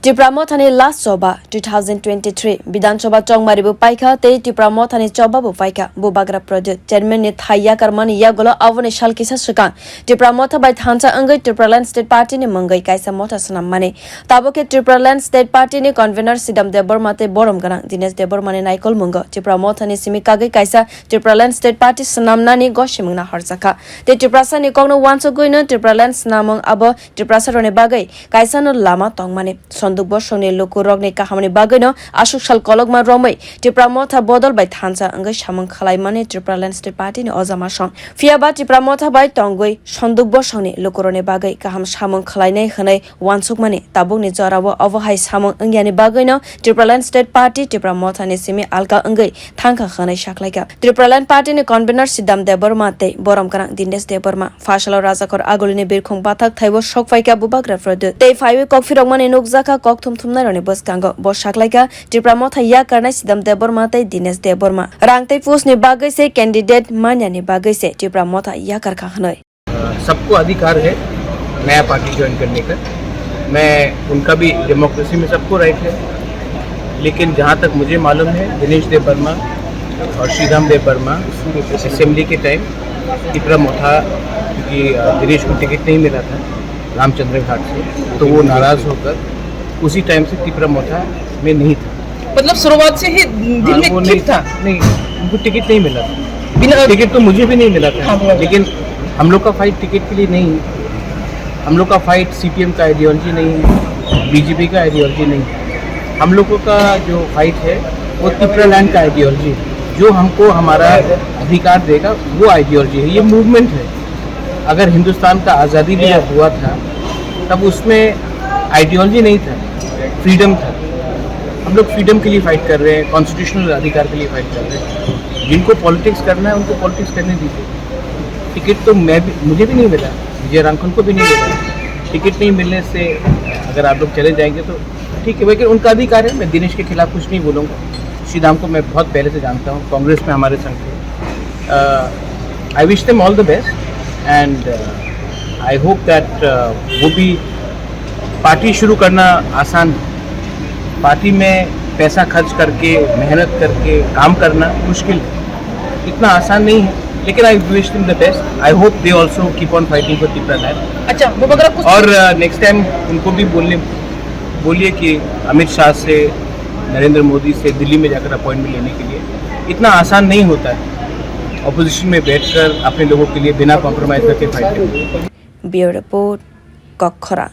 त्रिपुरा मथानी last सभा 2023 विधानसभा चौंगमारिबो पाइखा ते त्रिपुरा मथानी चौबाबो पाइखा बुबाग्रा प्रदेश chairman ने थाइया करमानी या गलो आवने साल किसा सुका त्रिपुरा मथा बाय थांचा अंगै त्रिपुरा लैंड स्टेट पार्टी ने मंगै कायसा मथा सनाम माने ताबो के त्रिपुरा लैंड स्टेट पार्टी ने कन्वेनर सिदाम देबबर्मा ते बरम गना दिनेश देबबर्मा ने नाइकल मंग त्रिपुरा मथानी सिमिकागै कायसा त्रिपुरा लैंड स्टेट पार्टी सनामनानि गसिमंगना हरजाखा ते त्रिपुरा सानि कगनो वानसो गयनो त्रिपुरा लैंड सनामंग आबो त्रिपुरा सरने बागै कायसा न लामा तंगमाने सन्दुक बसंनि लोको रगनि काहामनि बागैनो आसुक साल कलगमा रमै त्रिपुरा मथा बदल बाय थांचा अंगै सामंग खालायमाने त्रिपुरा लैंड स्टेट पार्टी ने अजामा सं फियाबा त्रिपुरा मथा बाय तंगै सन्दुक बसंनि लोकोरने बागै काहाम सामंग खालायनाय हनै वानसुक माने ताबुकनि जरावो अवहाय सामंग अंगियानि बागैनो Tripura land state party Tripura मथानि सिमि आलका अंगै थांखा खनै साखलायका त्रिपुरा लैंड पार्टी ने कन्वेनर सिदाम देबबर्मा ते बरम करा दिनेश देबबर्मा फाशलाव राजाखर आगोलिनि बिरखं बाथाक थाइबो सकफाइका बुबाग्रा फ्रद ते फाइवे ककफिरकमानि नुकजाखा कक थुमथुमनाय रने बसकांगो बसाखलायका त्रिपुरा मथा या करनाय सिदाम देबबर्मा ते दिनेश देबबर्मा रांगते पोस्टनि बागै से कैंडिडेट मान्यानि बागै से त्रिपुरा मथा या करखा हनै सबको अधिकार है नया पार्टी ज्वाइन करने का। मैं उनका भी डेमोक्रेसी में सबको राइट है, लेकिन जहाँ तक मुझे मालूम है दिनेश देबबर्मा और श्रीराम देबबर्मा असेंबली के टाइम त्रिपुरा मथा क्योंकि दिनेश को टिकट नहीं मिला था रामचंद्र घाट से, तो वो नाराज होकर उसी टाइम से त्रिपुरा मथा में नहीं था। मतलब शुरुआत से ही दिल में ठीक था? नहीं, उनको टिकट नहीं मिला था। बिना टिकट तो मुझे भी नहीं मिला था। हाँ, लेकिन हम लोग का फाइट टिकट के लिए नहीं, हम लोग का फाइट सीपीएम का आइडियोलॉजी नहीं, बीजेपी का आइडियोलॉजी नहीं, हम लोगों का जो फाइट है वो त्रिपुरा लैंड का आइडियोलॉजी, जो हमको हमारा अधिकार देगा वो आइडियोलॉजी है। ये मूवमेंट है। अगर हिंदुस्तान का आज़ादी भी जब हुआ था तब उसमें आइडियोलॉजी नहीं था, फ्रीडम था। हम लोग फ्रीडम के लिए फाइट कर रहे हैं, कॉन्स्टिट्यूशनल अधिकार के लिए फाइट कर रहे हैं। जिनको पॉलिटिक्स करना है उनको पॉलिटिक्स करने दीजिए। टिकट तो मुझे भी नहीं मिला, विजय रांखन को भी नहीं मिला। टिकट नहीं मिलने से अगर आप लोग चले जाएंगे तो ठीक है, लेकिन उनका अधिकार है। मैं दिनेश के खिलाफ कुछ नहीं बोलूँगा। श्रीराम को मैं बहुत पहले से जानता हूँ, कांग्रेस में हमारे संग थे। I wish them all the best and I hope that वो भी पार्टी शुरू करना आसान है। पार्टी में पैसा खर्च करके मेहनत करके काम करना मुश्किल है, इतना आसान नहीं है, लेकिन I wish them the best. I hope they also keep on fighting for Tripura land. अच्छा, वो कुछ और नेक्स्ट टाइम उनको भी बोलिए कि अमित शाह से, नरेंद्र मोदी से दिल्ली में जाकर अपॉइंटमेंट लेने के लिए इतना आसान नहीं होता है ऑपोजिशन में बैठकर अपने लोगों के लिए बिना कॉम्प्रोमाइज करके फाइट करना। Bureau report कखरा।